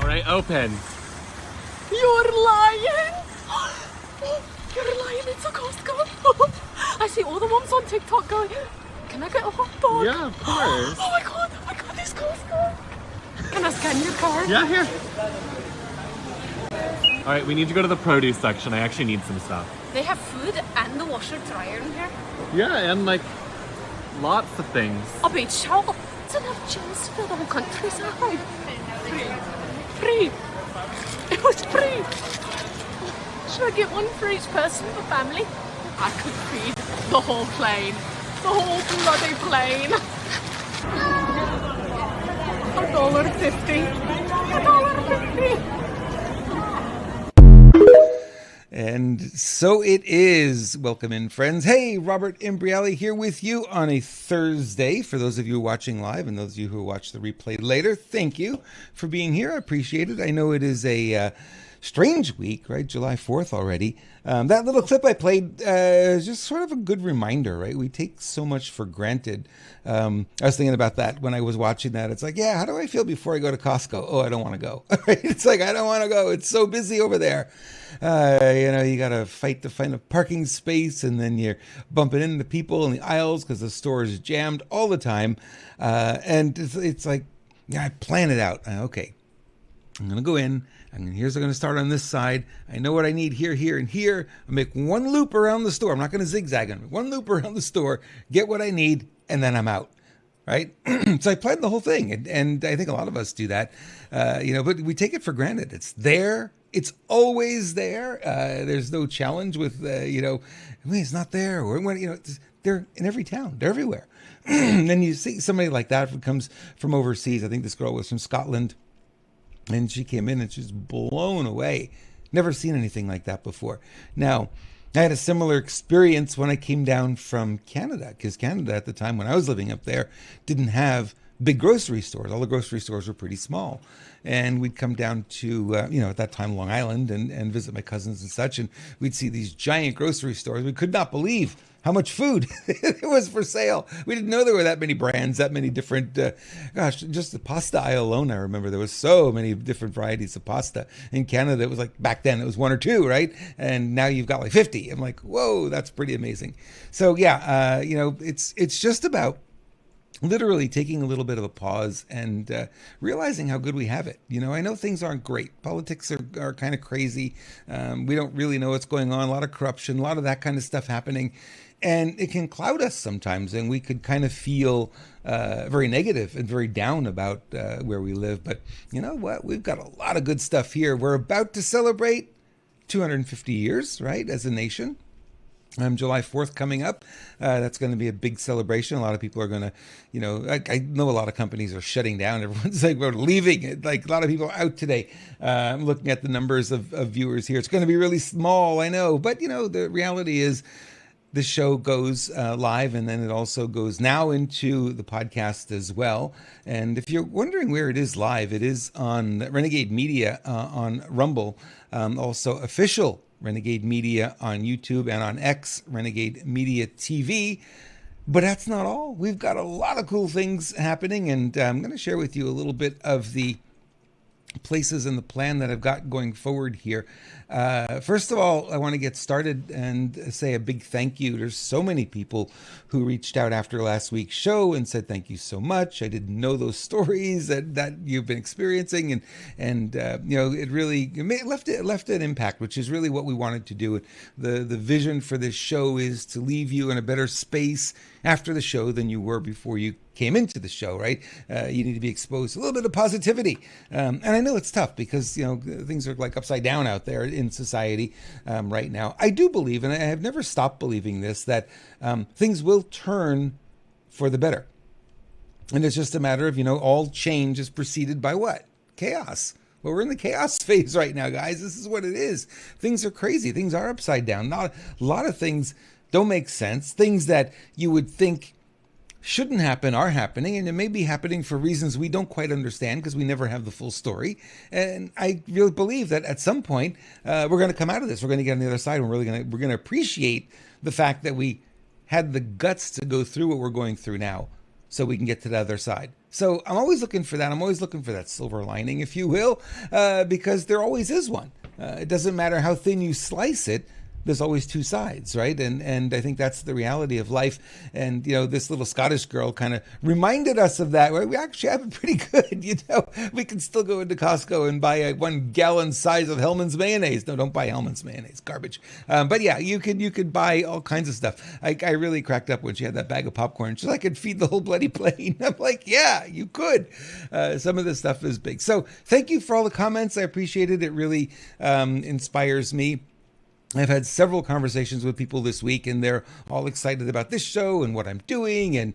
right, open. You're lying! Oh, you're lying, it's a Costco. I see all the moms on TikTok going, can I get a hot dog? Yeah, of course. Oh my god, this Costco. Can I scan your card? Yeah, here. All right, we need to go to the produce section. I actually need some stuff. They have food and the washer dryer in here. Yeah, and like lots of things. A beach shower. It's enough gyms to fill the whole countryside. Free. It was free. Should I get one for each person for family? I could feed the whole plane. The whole bloody plane. $1.50. $1.50. And so it is. Welcome in, friends. Hey, Robert Imbriali here with you on a Thursday. For those of you watching live and those of you who watch the replay later, thank you for being here. I appreciate it. I know it is a strange week, right? July 4th already. That little clip I played is just sort of a good reminder, right? We take so much for granted. I was thinking about that when I was watching that. It's like, yeah, how do I feel before I go to Costco? Oh, I don't want to go. It's like, I don't want to go. It's so busy over there. You got to fight to find a parking space, and then you're bumping into people in the aisles because the store is jammed all the time. And it's like, yeah, I plan it out. Okay, I'm going to go in. Here's I'm going to start on this side. I know what I need here, here, and here. I'll make one loop around the store. I'm not going to zigzag. I'm one loop around the store, get what I need, and then I'm out. Right? So I planned the whole thing. And I think a lot of us do that. But we take it for granted. It's there. It's always there. There's no challenge with, it's not there. Or when, they're in every town. They're everywhere. Then you see somebody like that who comes from overseas. I think this girl was from Scotland. And she came in and she's blown away. Never seen anything like that before. Now, I had a similar experience when I came down from Canada, because Canada at the time when I was living up there didn't have big grocery stores. All the grocery stores were pretty small. And we'd come down to, at that time, Long Island and visit my cousins and such. And we'd see these giant grocery stores. We could not believe how much food it was for sale. We didn't know there were that many brands, that many different, just the pasta aisle alone. I remember there was so many different varieties of pasta. In Canada, it was like, back then it was one or two, right? And now you've got like 50. I'm like, whoa, that's pretty amazing. So yeah, it's just about literally taking a little bit of a pause and realizing how good we have it. I know things aren't great. Politics are kind of crazy. We don't really know what's going on. A lot of corruption, a lot of that kind of stuff happening. And it can cloud us sometimes, and we could kind of feel very negative and very down about where we live. But you know what? We've got a lot of good stuff here. We're about to celebrate 250 years, right, as a nation. July 4th coming up. That's going to be a big celebration. A lot of people are going to, I know a lot of companies are shutting down. Everyone's like, we're leaving. Like a lot of people are out today. I'm looking at the numbers of viewers here. It's going to be really small, I know. But, the reality is the show goes live, and then it also goes now into the podcast as well. And if you're wondering where it is live, it is on Renegade Media on Rumble, also official Renegade Media on YouTube, and on X, Renegade Media TV. But that's not all. We've got a lot of cool things happening, and I'm going to share with you a little bit of the places in the plan that I've got going forward here. First of all, I want to get started and say a big thank you. There's so many people who reached out after last week's show and said thank you so much. I didn't know those stories that you've been experiencing, and it really left an impact, which is really what we wanted to do. The vision for this show is to leave you in a better space after the show than you were before you came into the show, right? You need to be exposed to a little bit of positivity. And I know it's tough because, things are like upside down out there in society right now. I do believe, and I have never stopped believing this, that things will turn for the better. And it's just a matter of, all change is preceded by what? Chaos. Well, we're in the chaos phase right now, guys. This is what it is. Things are crazy. Things are upside down. Not a lot of things don't make sense. Things that you would think shouldn't happen are happening, and it may be happening for reasons we don't quite understand because we never have the full story. And I really believe that at some point we're going to come out of this. We're going to get on the other side, and we're going to appreciate the fact that we had the guts to go through what we're going through now, so we can get to the other side. So I'm always looking for that. I'm always looking for that silver lining, if you will, because there always is one. It doesn't matter how thin you slice it. There's always two sides, right? And I think that's the reality of life. And, this little Scottish girl kind of reminded us of that. We actually have it pretty good, We can still go into Costco and buy a 1 gallon size of Hellmann's mayonnaise. No, don't buy Hellmann's mayonnaise, garbage. But yeah, you could buy all kinds of stuff. I really cracked up when she had that bag of popcorn. She's like, I could feed the whole bloody plane. I'm like, yeah, you could. Some of this stuff is big. So thank you for all the comments. I appreciate it. It really inspires me. I've had several conversations with people this week, and they're all excited about this show and what I'm doing, and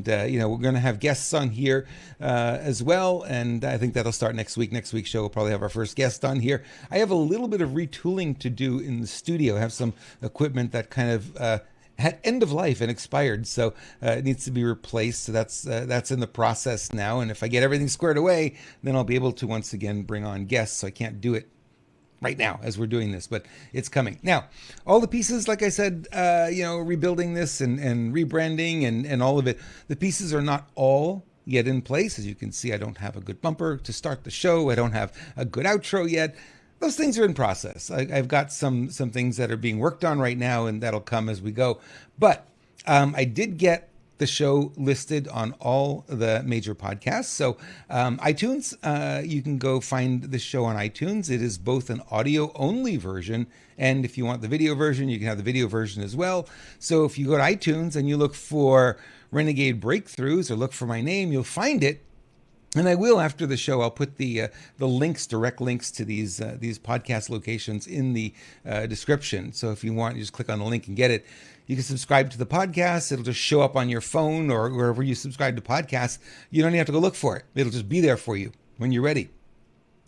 we're going to have guests on here as well, and I think that'll start next week. Next week's show we'll probably have our first guest on here. I have a little bit of retooling to do in the studio. I have some equipment that kind of had end of life and expired, so it needs to be replaced. So that's in the process now, and if I get everything squared away, then I'll be able to once again bring on guests. So I can't do it right now as we're doing this, but it's coming. Now, all the pieces, like I said, rebuilding this and rebranding and all of it, the pieces are not all yet in place. As you can see, I don't have a good bumper to start the show. I don't have a good outro yet. Those things are in process. I've got some things that are being worked on right now, and that'll come as we go. But I did get the show listed on all the major podcasts. So iTunes, you can go find the show on iTunes. It is both an audio only version, and if you want the video version, you can have the video version as well. So if you go to iTunes and you look for Renegade Breakthroughs or look for my name, you'll find it. And I will, after the show, I'll put the links, direct links to these podcast locations in the description. So if you want, you just click on the link and get it. You can subscribe to the podcast. It'll just show up on your phone or wherever you subscribe to podcasts. You don't even have to go look for it. It'll just be there for you when you're ready.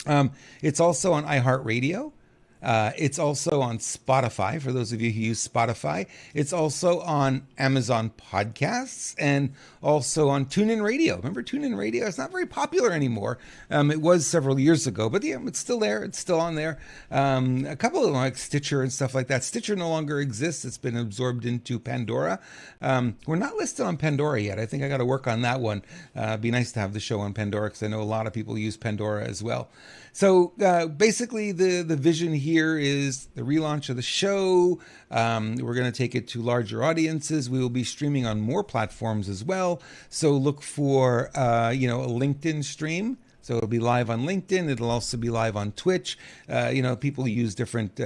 It's also on iHeartRadio. It's also on Spotify, for those of you who use Spotify. It's also on Amazon Podcasts and also on TuneIn Radio. Remember TuneIn Radio? It's not very popular anymore. It was several years ago, but yeah, it's still there. It's still on there. A couple of them, like Stitcher and stuff like that. Stitcher no longer exists. It's been absorbed into Pandora. We're not listed on Pandora yet. I think I got to work on that one. It'd be nice to have the show on Pandora because I know a lot of people use Pandora as well. So basically the vision here is the relaunch of the show. We're going to take it to larger audiences. We will be streaming on more platforms as well. So look for, a LinkedIn stream. So it'll be live on LinkedIn. It'll also be live on Twitch. People use different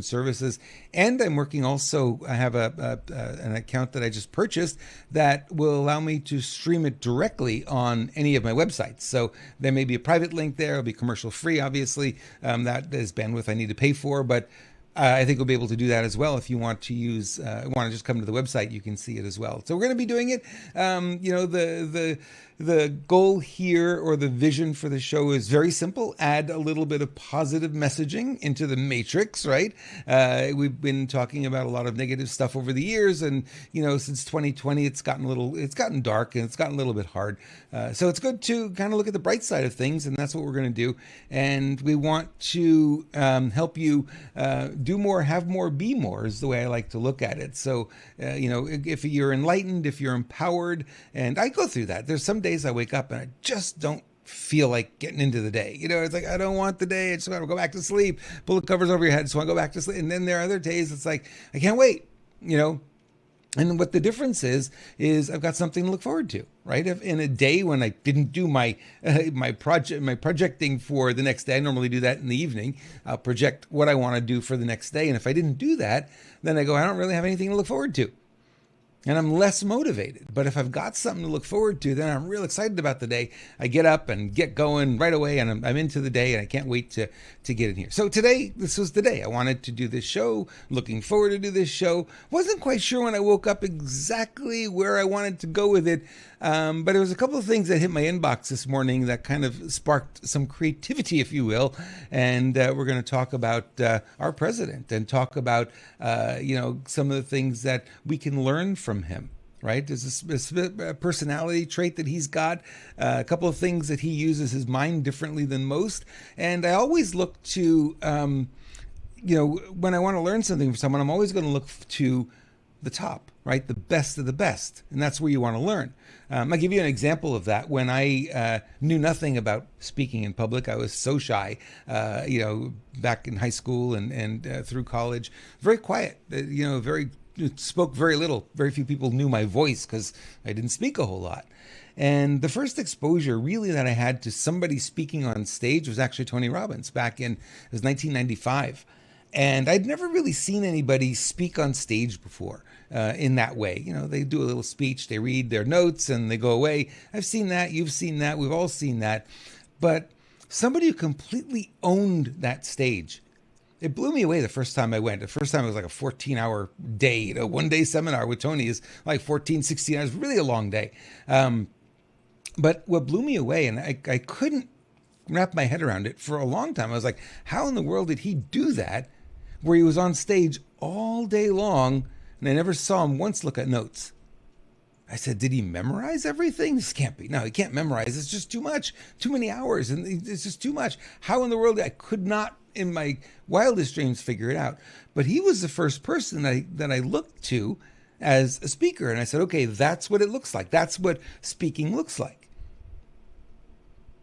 services. And I'm working also, I have an account that I just purchased that will allow me to stream it directly on any of my websites. So there may be a private link there. It'll be commercial free, obviously. That is bandwidth I need to pay for, but I think we'll be able to do that as well. If you want to want to just come to the website, you can see it as well. So we're going to be doing it. The goal here, or the vision for the show, is very simple. Add a little bit of positive messaging into the matrix, right? We've been talking about a lot of negative stuff over the years, and since 2020, it's gotten dark and it's gotten a little bit hard. So it's good to kind of look at the bright side of things, and that's what we're going to do. And we want to help you do more, have more, be more is the way I like to look at it. So if you're enlightened, if you're empowered, and I go through that. There's some days I wake up and I just don't feel like getting into the day. It's like, I don't want the day. I just want to go back to sleep. Pull the covers over your head. I just want to go back to sleep. And then there are other days it's like, I can't wait, And what the difference is I've got something to look forward to, right? If in a day when I didn't do my projecting for the next day, I normally do that in the evening. I'll project what I want to do for the next day. And if I didn't do that, then I go, I don't really have anything to look forward to. And I'm less motivated. But if I've got something to look forward to, then I'm real excited about the day. I get up and get going right away, and I'm into the day, and I can't wait to get in here. So today, this was the day. I wanted to do this show, looking forward to do this show. Wasn't quite sure when I woke up exactly where I wanted to go with it. But there was a couple of things that hit my inbox this morning that kind of sparked some creativity, if you will. And we're going to talk about our president and talk about, some of the things that we can learn from him. Right? There's a personality trait that he's got, a couple of things that he uses his mind differently than most. And I always look to, when I want to learn something from someone, I'm always going to look to the top, right? The best of the best. And that's where you want to learn. I'll give you an example of that. When I knew nothing about speaking in public, I was so shy, back in high school and through college, very quiet, spoke very little. Very few people knew my voice because I didn't speak a whole lot. And the first exposure really that I had to somebody speaking on stage was actually Tony Robbins back in, it was 1995. And I'd never really seen anybody speak on stage before in that way. They do a little speech, they read their notes and they go away. I've seen that, you've seen that, we've all seen that. But somebody who completely owned that stage, it blew me away the first time I went. The first time it was like a 14-hour day. One-day seminar with Tony is like 14, 16 hours, really a long day. But what blew me away, and I couldn't wrap my head around it for a long time. I was like, how in the world did he do that where he was on stage all day long and I never saw him once look at notes? I said, did he memorize everything? This can't be. No, he can't memorize. It's just too much, too many hours. And it's just too much. How in the world? I could not in my wildest dreams figure it out. But he was the first person that I looked to as a speaker. And I said, okay, that's what it looks like. That's what speaking looks like.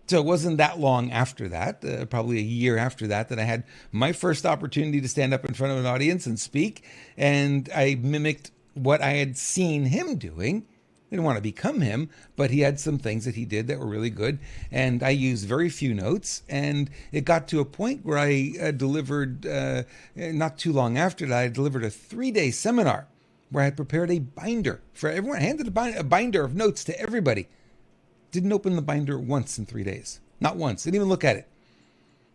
So it wasn't that long after that, probably a year after that I had my first opportunity to stand up in front of an audience and speak. And I mimicked what I had seen him doing. I didn't want to become him, but he had some things that he did that were really good. And I used very few notes. And it got to a point where I delivered, not too long after that, I delivered a 3-day seminar where I prepared a binder for everyone. I handed a binder of notes to everybody. Didn't open the binder once in 3 days. Not once. Didn't even look at it.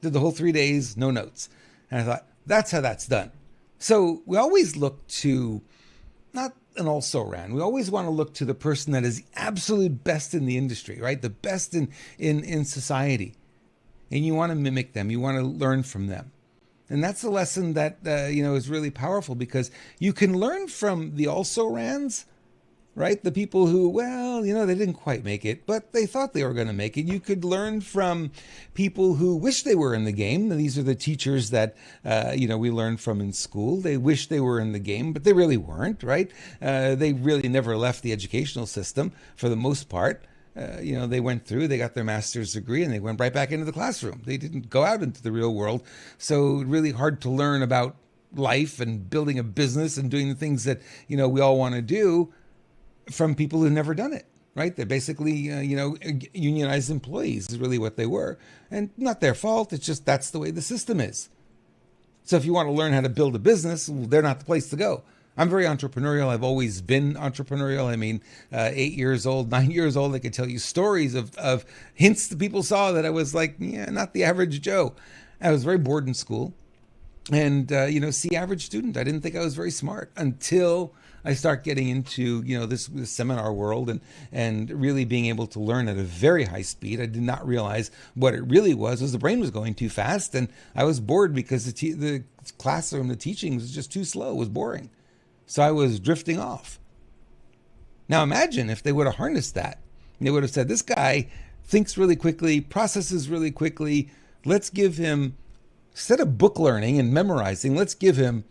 Did the whole 3 days, no notes. And I thought, that's how that's done. So we always look to, not an also-ran, we always want to look to the person that is the absolute best in the industry, right? The best in society. And you want to mimic them. You want to learn from them. And that's a lesson that, is really powerful because you can learn from the also-rans, right? The people who, they didn't quite make it, but they thought they were going to make it. You could learn from people who wish they were in the game. These are the teachers that, we learned from in school. They wish they were in the game, but they really weren't, right? They really never left the educational system for the most part. They went through, they got their master's degree and they went right back into the classroom. They didn't go out into the real world. So really hard to learn about life and building a business and doing the things that, we all want to do from people who've never done it, right? They're basically, unionized employees is really what they were. And not their fault. It's just that's the way the system is. So if you want to learn how to build a business, well, they're not the place to go. I'm very entrepreneurial. I've always been entrepreneurial. I mean, 8 years old, 9 years old, I could tell you stories of hints that people saw that I was like, not the average Joe. I was very bored in school. And, average student. I didn't think I was very smart until I start getting into, this seminar world and really being able to learn at a very high speed. I did not realize what it really was the brain was going too fast. And I was bored because the classroom, the teaching was just too slow. It was boring. So I was drifting off. Now imagine if they would have harnessed that. They would have said, this guy thinks really quickly, processes really quickly. Let's give him, instead of book learning and memorizing, let's give him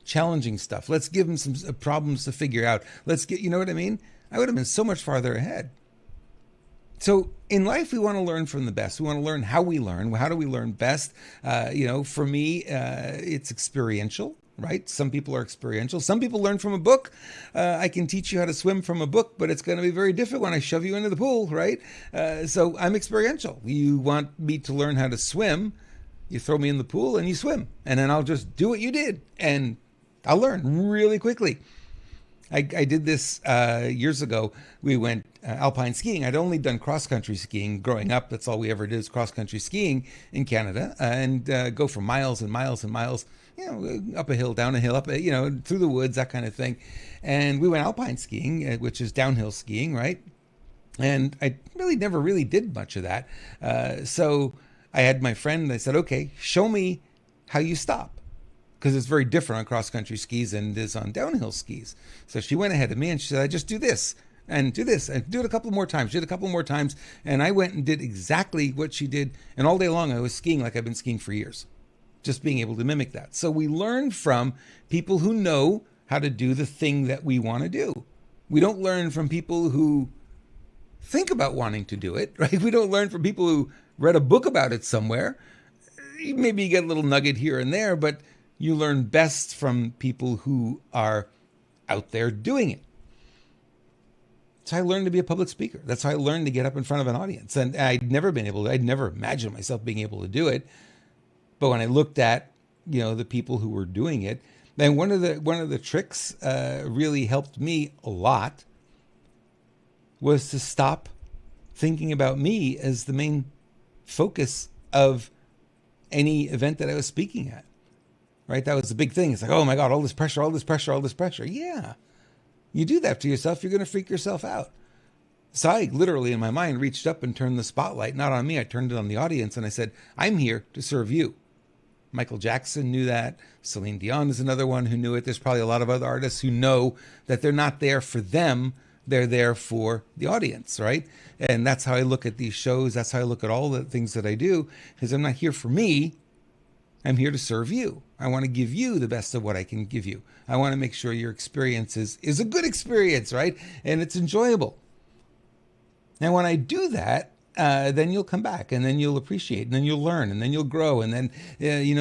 challenging stuff. Let's give him some problems to figure out. Let's get, you know what I mean? I would have been so much farther ahead. So in life, we want to learn from the best. We want to learn how we learn. How do we learn best? For me, it's experiential, right? Some people are experiential. Some people learn from a book. I can teach you how to swim from a book, but it's going to be very different when I shove you into the pool, right? So I'm experiential. You want me to learn how to swim, you throw me in the pool and you swim. And then I'll just do what you did. And I'll learn really quickly. I did this years ago. We went alpine skiing. I'd only done cross-country skiing growing up. That's all we ever did is cross-country skiing in Canada and go for miles and miles and miles, up a hill, down a hill, through the woods, that kind of thing. And we went alpine skiing, which is downhill skiing, right? And I really never really did much of that. So I had my friend, I said, okay, show me how you stop. Because it's very different on cross-country skis than it is on downhill skis. So she went ahead of me and she said, I just do this and do this and do it a couple more times. She did a couple more times. And I went and did exactly what she did. And all day long, I was skiing like I've been skiing for years. Just being able to mimic that. So we learn from people who know how to do the thing that we want to do. We don't learn from people who think about wanting to do it, right? We don't learn from people who read a book about it somewhere. Maybe you get a little nugget here and there, but you learn best from people who are out there doing it. That's how I learned to be a public speaker. That's how I learned to get up in front of an audience. And I'd never imagined myself being able to do it. But when I looked at, the people who were doing it, then one of the tricks really helped me a lot was to stop thinking about me as the main focus of any event that I was speaking at. Right? That was the big thing. It's like, oh my God, all this pressure, all this pressure, all this pressure. Yeah. You do that to yourself, you're going to freak yourself out. So I literally, in my mind, reached up and turned the spotlight, not on me, I turned it on the audience, and I said, I'm here to serve you. Michael Jackson knew that. Celine Dion is another one who knew it. There's probably a lot of other artists who know that they're not there for them, they're there for the audience, right? And that's how I look at these shows. That's how I look at all the things that I do, because I'm not here for me. I'm here to serve you. I want to give you the best of what I can give you. I want to make sure your experience is a good experience, right? And it's enjoyable. And when I do that, then you'll come back, and then you'll appreciate, and then you'll learn, and then you'll grow, and then,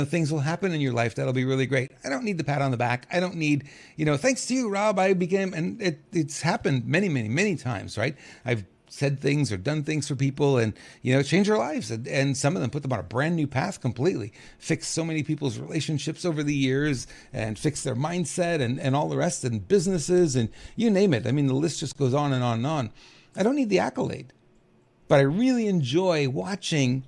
things will happen in your life that'll be really great. I don't need the pat on the back. I don't need, thanks to you, Rob, I became, and it's happened many, many, many times, right? I've said things or done things for people and, change their lives. And some of them put them on a brand new path completely, fix so many people's relationships over the years and fix their mindset and all the rest, and businesses and you name it. I mean, the list just goes on and on and on. I don't need the accolade, but I really enjoy watching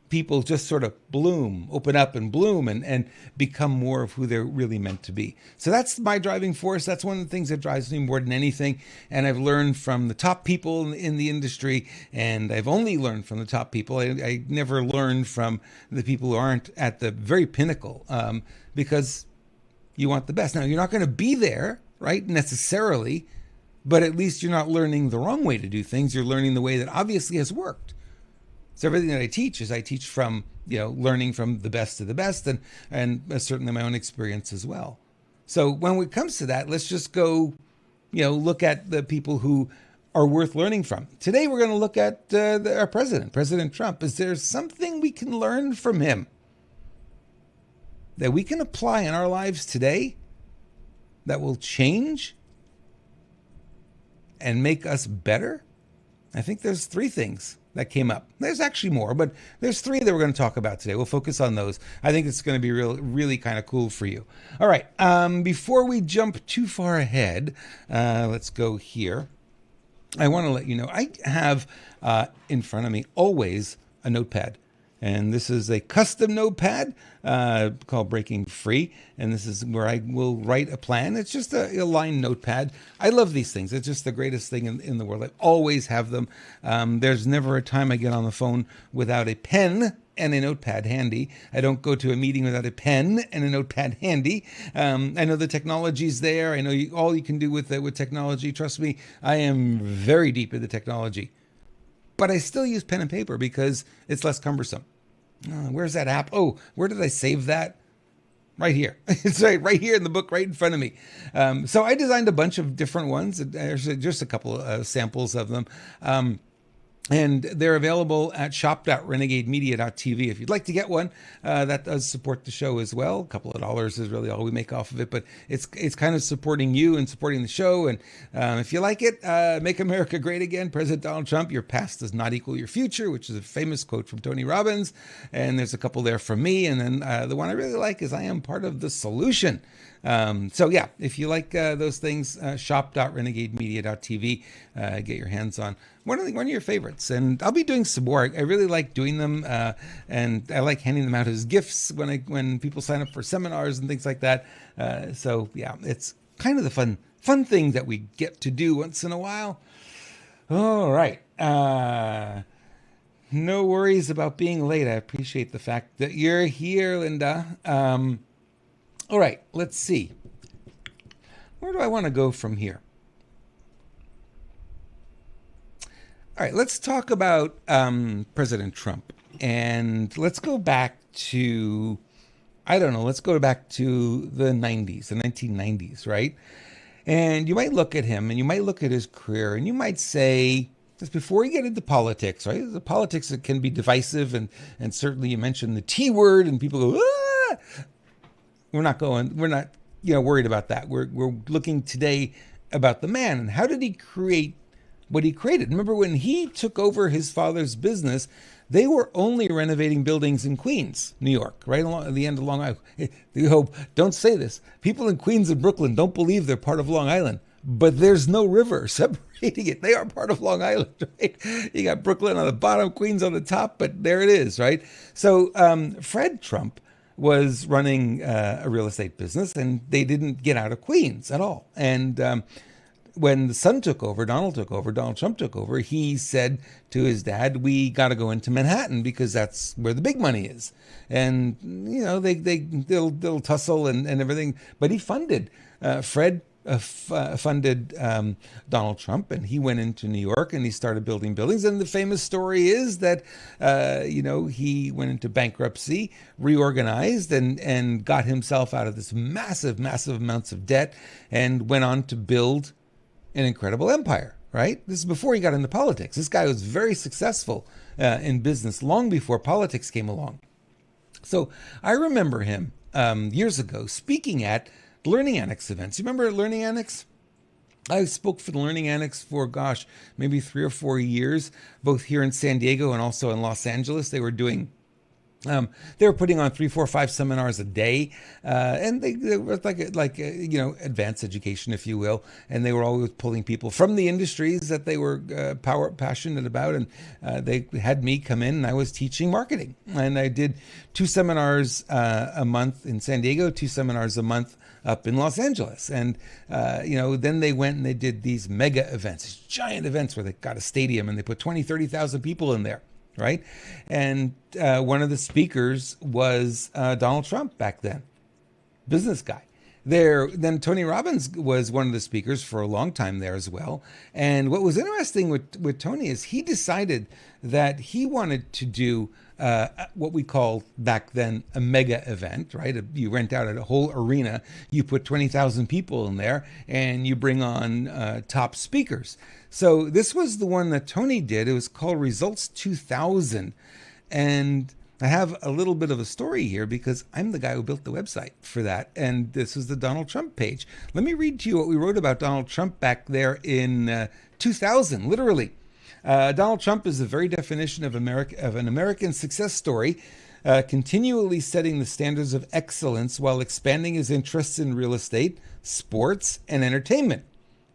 people just sort of bloom, open up and bloom and become more of who they're really meant to be. So that's my driving force. That's one of the things that drives me more than anything. And I've learned from the top people in the industry, and I've only learned from the top people. I never learned from the people who aren't at the very pinnacle, because you want the best. Now, you're not going to be there, right, necessarily, but at least you're not learning the wrong way to do things. You're learning the way that obviously has worked. So everything that I teach from, learning from the best of the best and certainly my own experience as well. So when it comes to that, let's just go, look at the people who are worth learning from. Today, we're going to look at our president, President Trump. Is there something we can learn from him that we can apply in our lives today that will change and make us better? I think there's 3 things that came up. There's actually more, but there's 3 that we're going to talk about today. We'll focus on those. I think it's going to be really kind of cool for you. All right. Before we jump too far ahead, let's go here. I want to let you know I have in front of me always a notepad. And this is a custom notepad called Breaking Free. And this is where I will write a plan. It's just a line notepad. I love these things. It's just the greatest thing in the world. I always have them. There's never a time I get on the phone without a pen and a notepad handy. I don't go to a meeting without a pen and a notepad handy. I know the technology's there. I know all you can do with technology. Trust me, I am very deep into technology. But I still use pen and paper because it's less cumbersome. Where's that app? Oh, where did I save that? Right here. It's right here in the book, right in front of me. So I designed a bunch of different ones. There's just a couple of samples of them. And they're available at shop.renegademedia.tv. If you'd like to get one, that does support the show as well. A couple of dollars is really all we make off of it, but it's kind of supporting you and supporting the show. And if you like it, Make America Great Again, President Donald Trump, your past does not equal your future, which is a famous quote from Tony Robbins. And there's a couple there from me. And then the one I really like is I am part of the solution. So yeah, if you like those things, shop.renegademedia.tv, get your hands on one of your favorites. And I'll be doing some more. I really like doing them, and I like handing them out as gifts when people sign up for seminars and things like that. So yeah, it's kind of the fun thing that we get to do once in a while. All right. No worries about being late. I appreciate the fact that you're here, Linda. All right, let's see. Where do I want to go from here? All right, let's talk about President Trump. And let's go back to I don't know, let's go back to the 90s, the 1990s, right? And you might look at him and you might look at his career and you might say, just before you get into politics, right? The politics that can be divisive, and certainly you mentioned the T word and people go, ah! We're not, worried about that. We're looking today about the man and how did he create what he created. Remember when he took over his father's business, they were only renovating buildings in Queens, New York, right along at the end of Long Island. Don't say this. People in Queens and Brooklyn don't believe they're part of Long Island, but there's no river separating it. They are part of Long Island, right? You got Brooklyn on the bottom, Queens on the top, but there it is, right? So Fred Trump was running a real estate business, and they didn't get out of Queens at all. And when the son took over, Donald Trump took over, he said to his dad, we got to go into Manhattan because that's where the big money is. And, they'll tussle and everything. But he funded, Fred funded Donald Trump, and he went into New York and he started building buildings. And the famous story is that, he went into bankruptcy, reorganized, and got himself out of this massive amounts of debt and went on to build an incredible empire, right? This is before he got into politics. This guy was very successful in business long before politics came along. So I remember him years ago speaking at Learning Annex events. You remember Learning Annex? I spoke for the Learning Annex for, maybe 3 or 4 years, both here in San Diego and also in Los Angeles. They were doing they were putting on 3, 4, 5 seminars a day, and they were like advanced education, if you will. And they were always pulling people from the industries that they were passionate about. And they had me come in, and I was teaching marketing. And I did 2 seminars a month in San Diego, 2 seminars a month up in Los Angeles. And, then they went and they did these mega events, these giant events where they got a stadium and they put 20, 30,000 people in there. Right. And one of the speakers was Donald Trump back then, business guy there. Then Tony Robbins was one of the speakers for a long time there as well. And what was interesting with Tony is he decided that he wanted to do what we called back then a mega event, right? You rent out a whole arena, you put 20,000 people in there, and you bring on top speakers. So this was the one that Tony did. It was called Results 2000. And I have a little bit of a story here because I'm the guy who built the website for that. And this is the Donald Trump page. Let me read to you what we wrote about Donald Trump back there in 2000, literally. Donald Trump is the very definition of an American success story, continually setting the standards of excellence while expanding his interests in real estate, sports, and entertainment.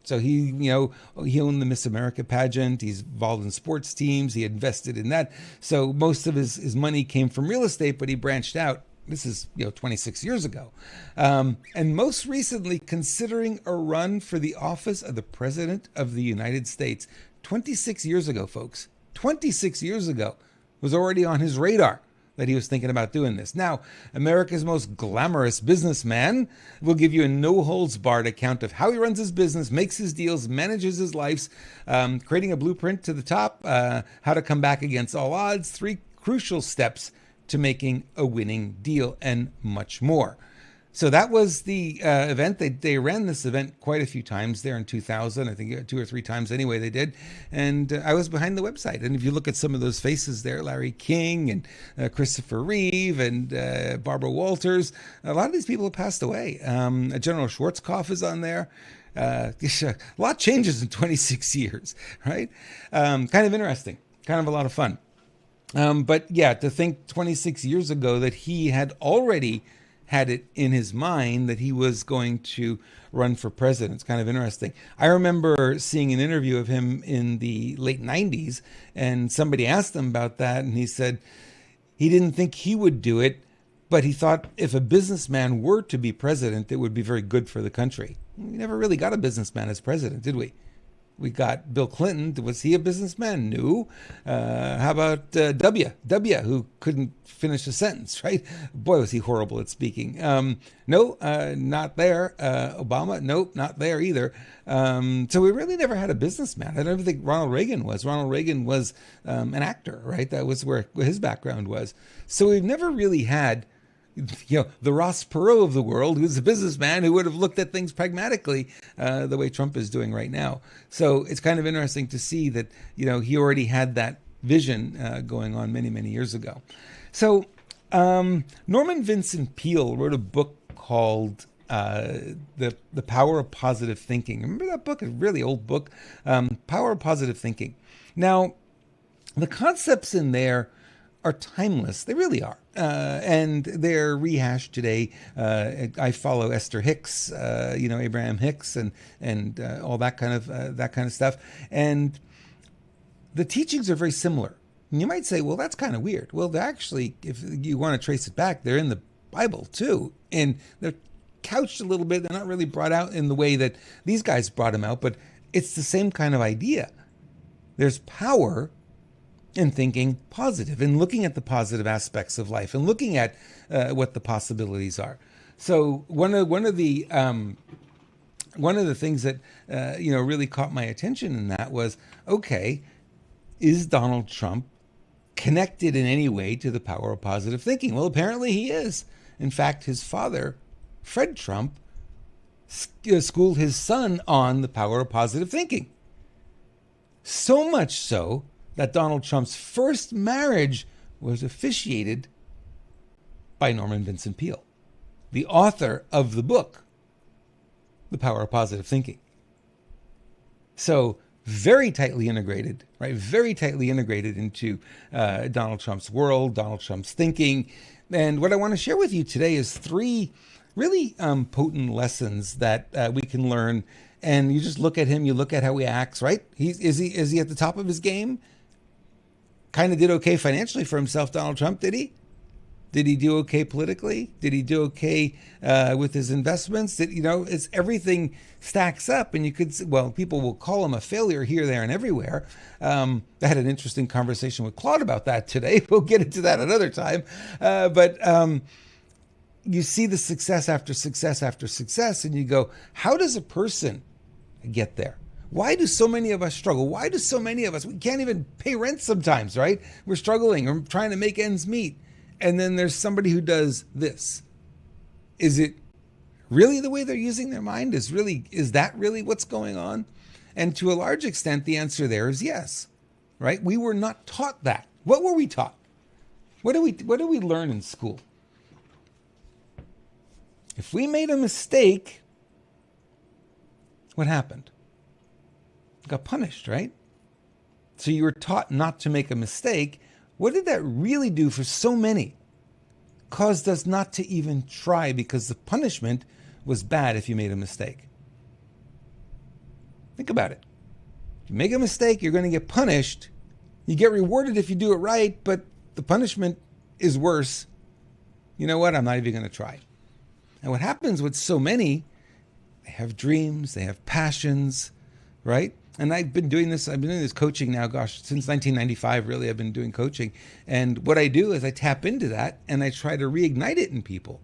So he owned the Miss America pageant. He's involved in sports teams. He invested in that. So most of his money came from real estate, but he branched out. This is 26 years ago. And most recently, considering a run for the office of the President of the United States. 26 years ago, folks. 26 years ago was already on his radar that he was thinking about doing this. Now, America's most glamorous businessman will give you a no-holds-barred account of how he runs his business, makes his deals, manages his lives, creating a blueprint to the top, how to come back against all odds, 3 crucial steps to making a winning deal, and much more. So that was the event. They ran this event quite a few times there in 2000. I think 2 or 3 times anyway they did. And I was behind the website. And if you look at some of those faces there, Larry King and Christopher Reeve and Barbara Walters, a lot of these people have passed away. General Schwarzkopf is on there. A lot changes in 26 years, right? Kind of interesting, kind of a lot of fun. But yeah, to think 26 years ago that he had already had it in his mind that he was going to run for president. It's kind of interesting. I remember seeing an interview of him in the late 90s, and somebody asked him about that, and he said he didn't think he would do it, but he thought if a businessman were to be president, it would be very good for the country. We never really got a businessman as president, did we? We got Bill Clinton. Was he a businessman? No. How about W, who couldn't finish a sentence, right? Boy, was he horrible at speaking. No, not there. Obama, nope, not there either. So we really never had a businessman. I don't think Ronald Reagan was. Ronald Reagan was an actor, right? That was where his background was. So we've never really had the Ross Perot of the world, who's a businessman who would have looked at things pragmatically the way Trump is doing right now. So it's kind of interesting to see that, he already had that vision going on many, many years ago. So Norman Vincent Peale wrote a book called The Power of Positive Thinking. Remember that book? A really old book, Power of Positive Thinking. Now, the concepts in there are timeless. They really are. And they're rehashed today. I follow Esther Hicks, Abraham Hicks and all that kind of stuff. And the teachings are very similar. And you might say, well, that's kind of weird. Well, they're actually, if you want to trace it back, they're in the Bible too. And they're couched a little bit. They're not really brought out in the way that these guys brought them out, but it's the same kind of idea. There's power in thinking positive and looking at the positive aspects of life and looking at what the possibilities are. So one of the things that really caught my attention in that was, okay, is Donald Trump connected in any way to the power of positive thinking? Well, apparently he is. In fact, his father, Fred Trump, schooled his son on the power of positive thinking. So much so that Donald Trump's first marriage was officiated by Norman Vincent Peale, the author of the book, The Power of Positive Thinking. So very tightly integrated, right? Very tightly integrated into Donald Trump's world, Donald Trump's thinking. And what I want to share with you today is 3 really potent lessons that we can learn. And you just look at him, you look at how he acts, right? Is he at the top of his game? Kind of did okay financially for himself, Donald Trump, did he? Did he do okay politically? Did he do okay with his investments? It's everything stacks up, and you could, people will call him a failure here, there, and everywhere. I had an interesting conversation with Claude about that today. We'll get into that another time. But you see the success after success after success, and you go, how does a person get there? Why do so many of us struggle? Why do so many of us, we can't even pay rent sometimes, right? We're struggling or trying to make ends meet. And then there's somebody who does this. Is it really the way they're using their mind? Is that really what's going on? And to a large extent, the answer there is yes, right? We were not taught that. What were we taught? What do we learn in school? If we made a mistake, what happened? Got punished, right? So you were taught not to make a mistake. What did that really do for so many? Caused us not to even try because the punishment was bad if you made a mistake. Think about it. If you make a mistake, you're going to get punished. You get rewarded if you do it right, but the punishment is worse. You know what? I'm not even going to try. And what happens with so many, they have dreams, they have passions, right? And I've been doing this coaching now, since 1995, really, I've been doing coaching. And what I do is I tap into that and I try to reignite it in people,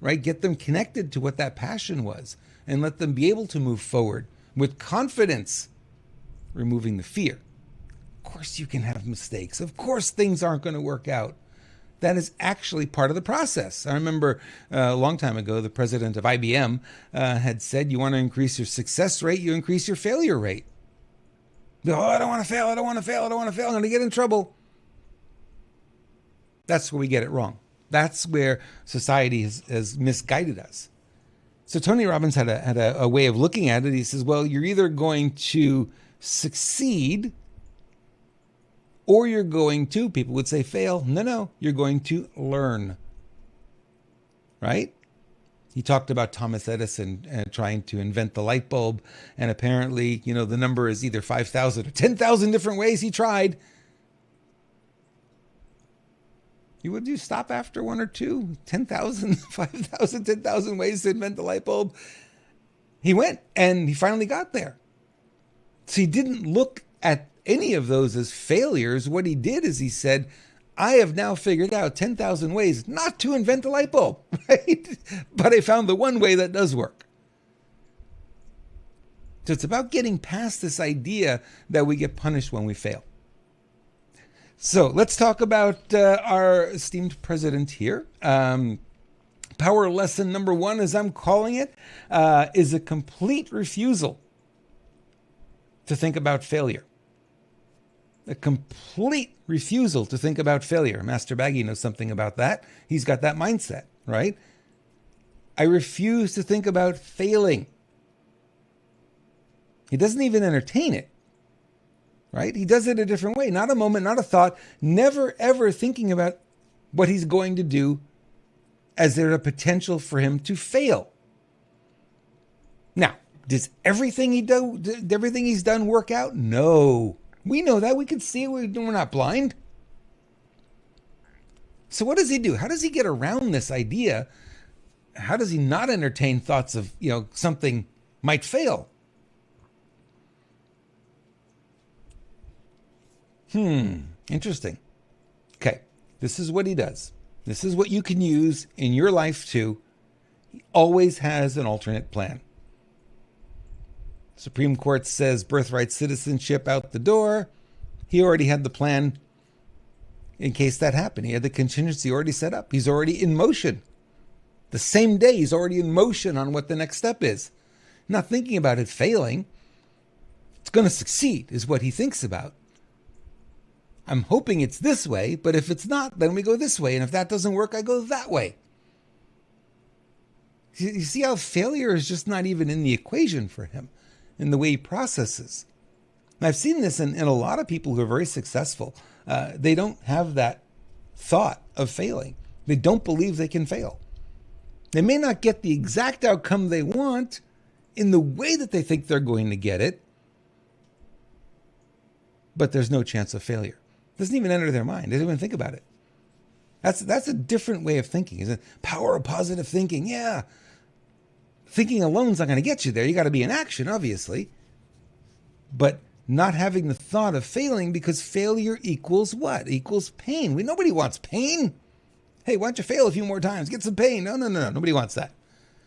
right? Get them connected to what that passion was and let them be able to move forward with confidence, removing the fear. Of course you can have mistakes. Of course things aren't going to work out. That is actually part of the process. I remember a long time ago, the president of IBM had said, you want to increase your success rate, you increase your failure rate. I don't want to fail, I don't want to fail, I don't want to fail, I'm going to get in trouble. That's where we get it wrong. That's where society has misguided us. So Tony Robbins had a way of looking at it. He says, well, you're either going to succeed or you're going to, people would say fail. No, you're going to learn, right? He talked about Thomas Edison trying to invent the light bulb. And apparently, the number is either 5,000 or 10,000 different ways he tried. Would you stop after 1 or 2? 10,000, 5,000, 10,000 ways to invent the light bulb? He went and he finally got there. So he didn't look at any of those as failures. What he did is he said, I have now figured out 10,000 ways not to invent a light bulb, right? But I found the one way that does work. So it's about getting past this idea that we get punished when we fail. So let's talk about our esteemed president here. Power lesson number one, as I'm calling it, is a complete refusal to think about failure. A complete refusal to think about failure. Master Baggy knows something about that. He's got that mindset, right? I refuse to think about failing. He doesn't even entertain it, right? He does it a different way. Not a moment, not a thought, never ever thinking about what he's going to do as there a potential for him to fail. Now, does everything he's done work out? No. We know that. We can see it. We're not blind. So what does he do? How does he get around this idea? How does he not entertain thoughts of, something might fail? Interesting. Okay, this is what he does. This is what you can use in your life too. He always has an alternate plan. Supreme Court says birthright citizenship out the door. He already had the plan in case that happened. He had the contingency already set up. He's already in motion. The same day, he's already in motion on what the next step is. Not thinking about it failing. It's going to succeed is what he thinks about. I'm hoping it's this way, but if it's not, then we go this way. And if that doesn't work, I go that way. You see how failure is just not even in the equation for him in the way he processes. And I've seen this in a lot of people who are very successful. They don't have that thought of failing. They don't believe they can fail. They may not get the exact outcome they want in the way that they think they're going to get it, but there's no chance of failure. It doesn't even enter their mind. They don't even think about it. That's a different way of thinking. Is it power of positive thinking? Yeah. Thinking alone's not going to get you there. You got to be in action, obviously. But not having the thought of failing, because failure equals what? Equals pain. Nobody wants pain. Hey, why don't you fail a few more times? Get some pain. No. Nobody wants that.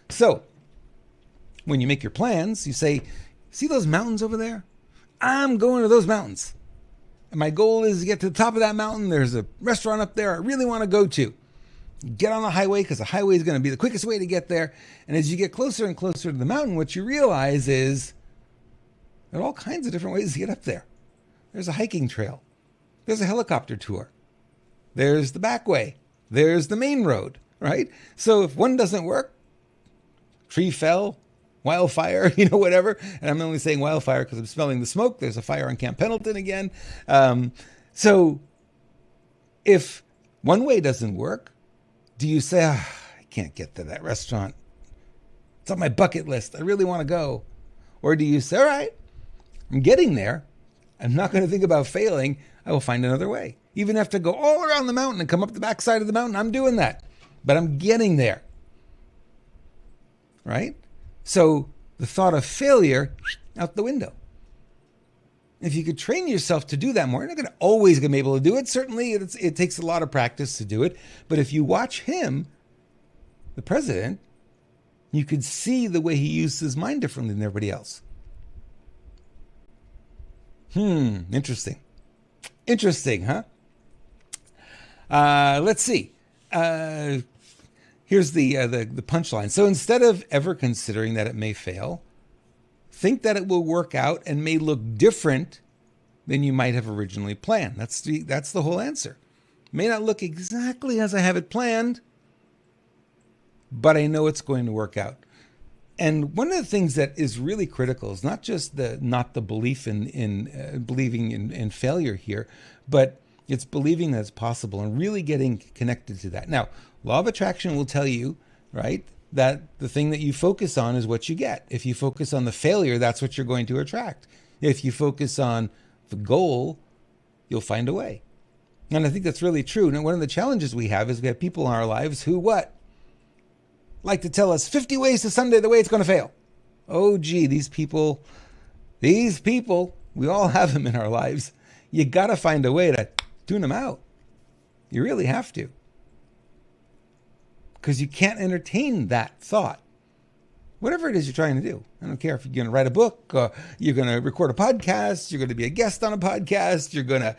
So when you make your plans, you say, see those mountains over there? I'm going to those mountains. And my goal is to get to the top of that mountain. There's a restaurant up there I really want to go to. Get on the highway, because the highway is going to be the quickest way to get there. And as you get closer and closer to the mountain, what you realize is there are all kinds of different ways to get up there. There's a hiking trail. There's a helicopter tour. There's the back way. There's the main road, right? So if one doesn't work, tree fell, wildfire, whatever. And I'm only saying wildfire because I'm smelling the smoke. There's a fire on Camp Pendleton again. So if one way doesn't work, do you say, I can't get to that restaurant? It's on my bucket list. I really want to go. Or do you say, all right, I'm getting there. I'm not going to think about failing. I will find another way. Even if I have to go all around the mountain and come up the backside of the mountain, I'm doing that. But I'm getting there. Right? So the thought of failure, out the window. If you could train yourself to do that more, you're not always going to be able to do it. Certainly, it takes a lot of practice to do it. But if you watch him, the president, you could see the way he uses his mind differently than everybody else. Interesting. Interesting, huh? Let's see. Here's the punchline. So instead of ever considering that it may fail, think that it will work out and may look different than you might have originally planned. That's the whole answer. It may not look exactly as I have it planned, but I know it's going to work out. And one of the things that is really critical is not just the belief in believing in failure here, but it's believing that it's possible and really getting connected to that. Now, law of attraction will tell you, right, that the thing that you focus on is what you get. If you focus on the failure, that's what you're going to attract. If you focus on the goal, you'll find a way. And I think that's really true. Now, one of the challenges we have is we have people in our lives who what? Like to tell us 50 ways to Sunday the way it's going to fail. Oh, gee, these people, we all have them in our lives. You got to find a way to tune them out. You really have to. Because you can't entertain that thought. whatever it is you're trying to do. I don't care if you're going to write a book, you're going to record a podcast, you're going to be a guest on a podcast, you're going to,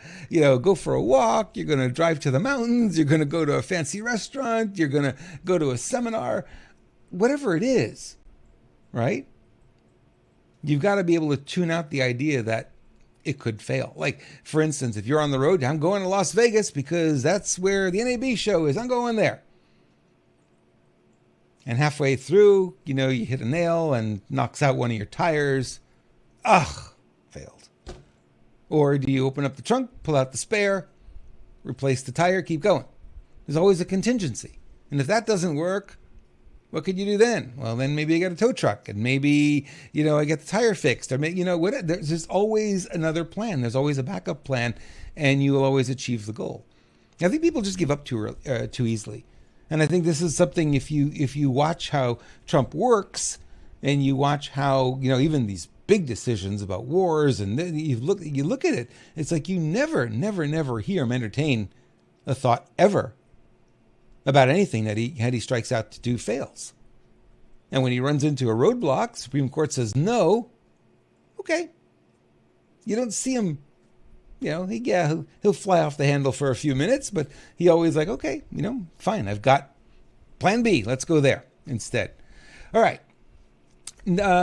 go for a walk, you're going to drive to the mountains, you're going to go to a fancy restaurant, you're going to go to a seminar, whatever it is, right? You've got to be able to tune out the idea that it could fail. Like, for instance, if you're on the road, I'm going to Las Vegas because that's where the NAB show is. I'm going there. And halfway through, you hit a nail and knocks out one of your tires. Ugh, failed. Or do you open up the trunk, pull out the spare, replace the tire, keep going? There's always a contingency. And if that doesn't work, what could you do then? Well, then maybe I get a tow truck, and maybe, I get the tire fixed. Or maybe, there's always another plan. There's always a backup plan, and you will always achieve the goal. I think people just give up too easily. And I think this is something, if you watch how Trump works, and you watch how, even these big decisions about wars, and you look at it, it's like you never hear him entertain a thought ever about anything that he strikes out to do fails. And when he runs into a roadblock, Supreme Court says no. Okay. You don't see him, he'll fly off the handle for a few minutes, but he always like, okay, fine. I've got plan B. Let's go there instead. All right.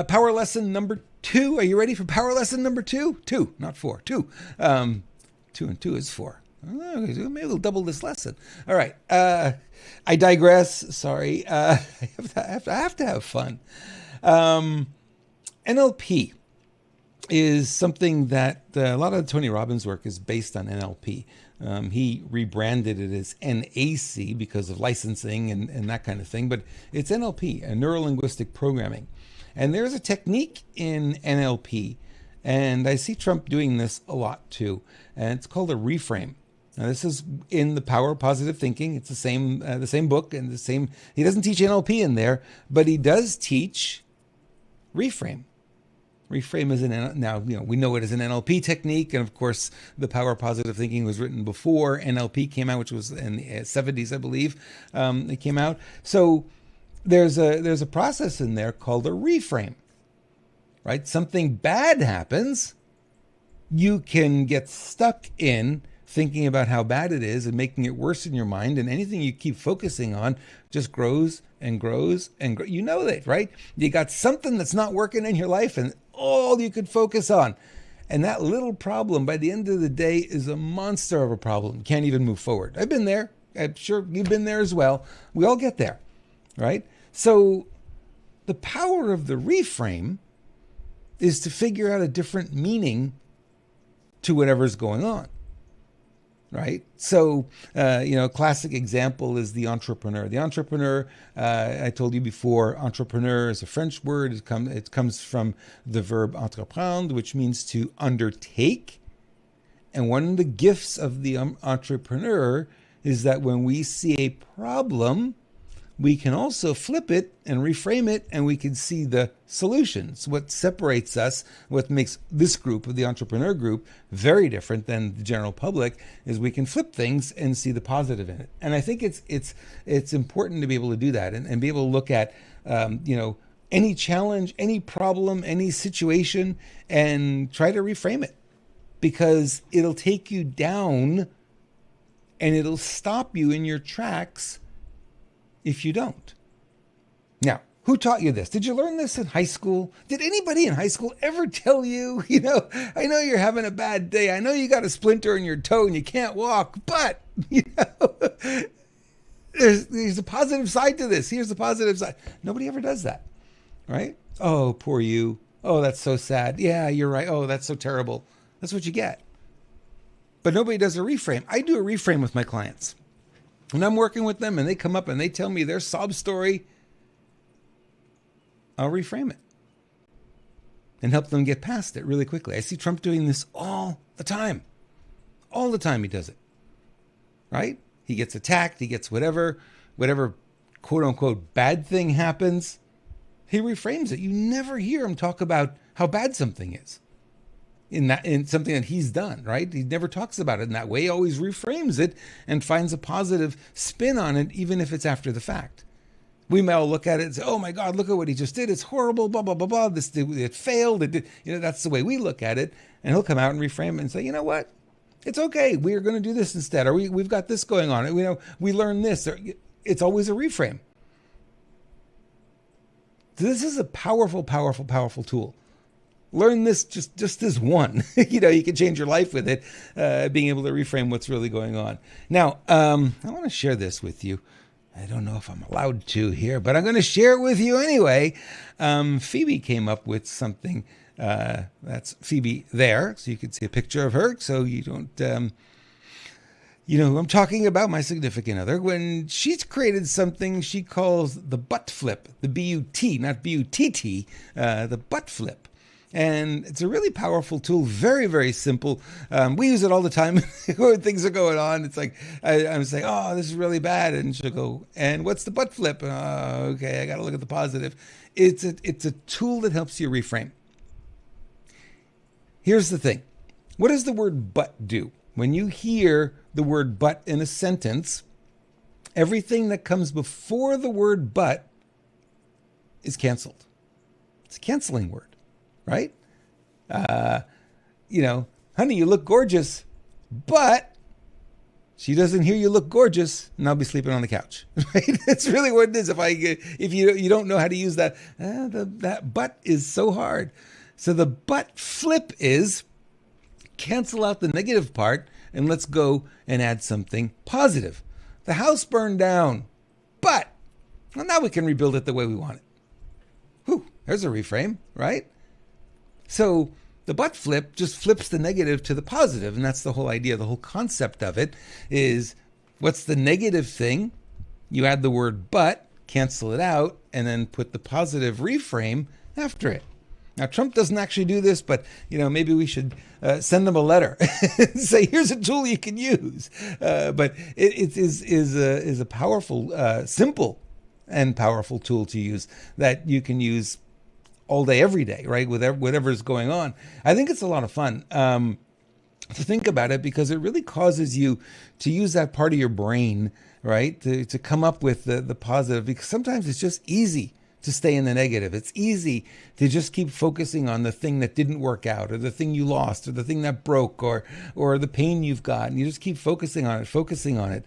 Power lesson number 2. Are you ready for power lesson number 2? 2, not 4. 2. 2 and 2 is 4. Oh, maybe we'll double this lesson. All right. I digress. Sorry. I have to have fun. NLP is something that a lot of Tony Robbins' work is based on NLP. He rebranded it as NAC because of licensing and that kind of thing. But it's NLP, neuro-linguistic programming. And there's a technique in NLP, and I see Trump doing this a lot too. And it's called a reframe. Now, this is in The Power of Positive Thinking. It's the same book and the same. He doesn't teach NLP in there, but he does teach reframe. Reframe is now we know it as an NLP technique, and of course, The Power of Positive Thinking was written before NLP came out, which was in the 70s, I believe. It came out. So there's a process in there called a reframe. Right? Something bad happens. You can get stuck in thinking about how bad it is and making it worse in your mind, and anything you keep focusing on just grows and grows and grows. You know that, right? You got something that's not working in your life, and all you could focus on. And that little problem, by the end of the day, is a monster of a problem. You can't even move forward. I've been there. I'm sure you've been there as well. We all get there, right? So the power of the reframe is to figure out a different meaning to whatever's going on. Right? So, classic example is the entrepreneur. The entrepreneur, I told you before, entrepreneur is a French word. It comes from the verb entreprendre, which means to undertake. And one of the gifts of the entrepreneur is that when we see a problem, we can also flip it and reframe it, and we can see the solutions. What separates us, what makes this group, of the entrepreneur group, very different than the general public, is we can flip things and see the positive in it. And I think it's important to be able to do that and be able to look at any challenge, any problem, any situation, and try to reframe it, because it'll take you down and it'll stop you in your tracks if you don't. Now, who taught you this? Did you learn this in high school? Did anybody in high school ever tell you, I know you're having a bad day. I know you got a splinter in your toe and you can't walk, but, there's a positive side to this. Here's the positive side. Nobody ever does that, right? Oh, poor you. Oh, that's so sad. Yeah, you're right. Oh, that's so terrible. That's what you get. But nobody does a reframe. I do a reframe with my clients. When I'm working with them and they come up and they tell me their sob story, I'll reframe it and help them get past it really quickly. I see Trump doing this all the time. All the time he does it, right? He gets attacked. He gets whatever quote unquote bad thing happens. He reframes it. You never hear him talk about how bad something is in something that he's done, right? He never talks about it in that way. He always reframes it and finds a positive spin on it, even if it's after the fact. We may all look at it and say, oh my God, look at what he just did. It's horrible, blah, blah, blah, blah. It failed. It did. That's the way we look at it. And he'll come out and reframe it and say, you know what? It's okay. We're going to do this instead. Or we've got this going on. We learned this. It's always a reframe. This is a powerful, powerful, powerful tool. Learn this just as one. You can change your life with it, being able to reframe what's really going on. Now, I want to share this with you. I don't know if I'm allowed to here, but I'm going to share it with you anyway. Phoebe came up with something. That's Phoebe there, so you can see a picture of her, so you don't... I'm talking about my significant other when she's created something she calls the butt flip, the B-U-T, not B-U-T-T, the butt flip. And it's a really powerful tool, very, very simple. We use it all the time when things are going on. It's like, I'm saying, oh, this is really bad. And she'll go, and what's the butt flip? Okay, I got to look at the positive. It's a tool that helps you reframe. Here's the thing. What does the word but do? When you hear the word but in a sentence, everything that comes before the word but is canceled. It's a canceling word, right? Honey, you look gorgeous, but she doesn't hear you look gorgeous, and I'll be sleeping on the couch, right? That's really what it is. If you don't know how to use that, that but is so hard. So the but flip is cancel out the negative part and let's go and add something positive. The house burned down, but now we can rebuild it the way we want it. Whew, there's a reframe, right? So the but flip just flips the negative to the positive, and that's the whole idea. The whole concept of it is, what's the negative thing? You add the word but, cancel it out, and then put the positive reframe after it. Now, Trump doesn't actually do this, but maybe we should send him a letter and say, here's a tool you can use. But it is a powerful, simple and powerful tool to use that you can use all day, every day, right? With whatever's going on. I think it's a lot of fun to think about it, because it really causes you to use that part of your brain, right? To come up with the positive, because sometimes it's just easy to stay in the negative. It's easy to just keep focusing on the thing that didn't work out, or the thing you lost, or the thing that broke, or the pain you've got. And you just keep focusing on it.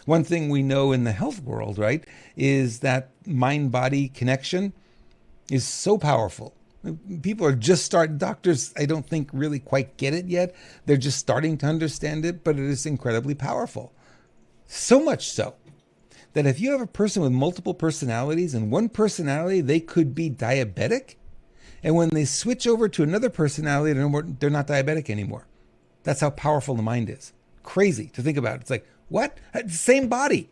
One thing we know in the health world, right, is that mind-body connection is so powerful. People are just starting, doctors, I don't think really quite get it yet. They're just starting to understand it, but it is incredibly powerful. So much so that if you have a person with multiple personalities, and one personality, they could be diabetic, and when they switch over to another personality, they're not diabetic anymore. That's how powerful the mind is. Crazy to think about. It's like, what? Same body,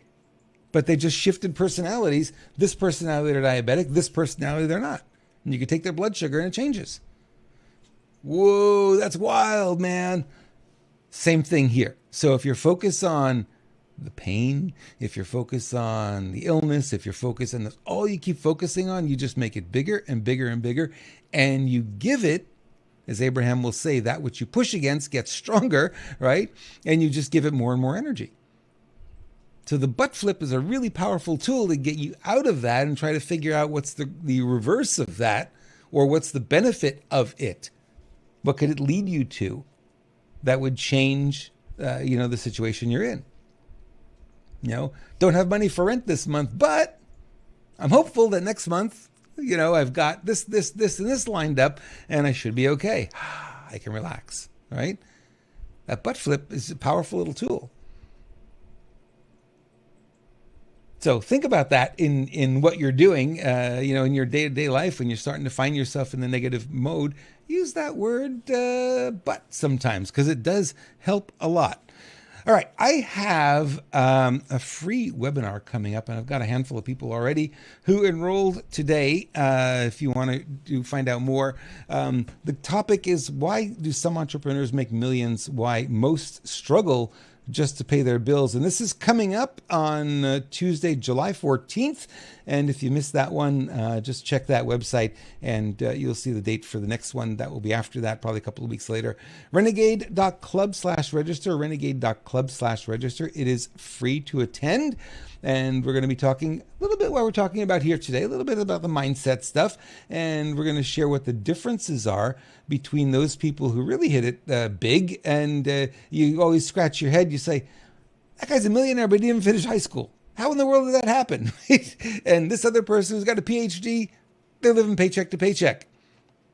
but they just shifted personalities. This personality, they're diabetic. This personality, they're not. And you can take their blood sugar and it changes. Whoa, that's wild, man. Same thing here. So if you're focused on the pain, if you're focused on the illness, if you're focused on this, all you keep focusing on, you just make it bigger and bigger and bigger. And you give it, as Abraham will say, that which you push against gets stronger, right? And you just give it more and more energy. So the butt flip is a really powerful tool to get you out of that and try to figure out what's the reverse of that, or what's the benefit of it. What could it lead you to that would change, the situation you're in? Don't have money for rent this month, but I'm hopeful that next month, I've got this, and this lined up, and I should be okay. I can relax, right? That butt flip is a powerful little tool. So think about that in what you're doing, in your day-to-day life. When you're starting to find yourself in the negative mode, use that word but sometimes, because it does help a lot. All right, I have a free webinar coming up, and I've got a handful of people already who enrolled today. If you want to find out more, the topic is, why do some entrepreneurs make millions? Why most struggle just to pay their bills. And this is coming up on Tuesday, July 14th. And if you missed that one, just check that website and you'll see the date for the next one. That will be after that, probably a couple of weeks later. Renegade.club/register, renegade.club/register. It is free to attend. And we're going to be talking a little bit what we're talking about here today, a little bit about the mindset stuff. And we're going to share what the differences are between those people who really hit it big. And you always scratch your head. You say, that guy's a millionaire, but he didn't even finish high school. How in the world did that happen? And this other person who's got a PhD, they're living paycheck to paycheck.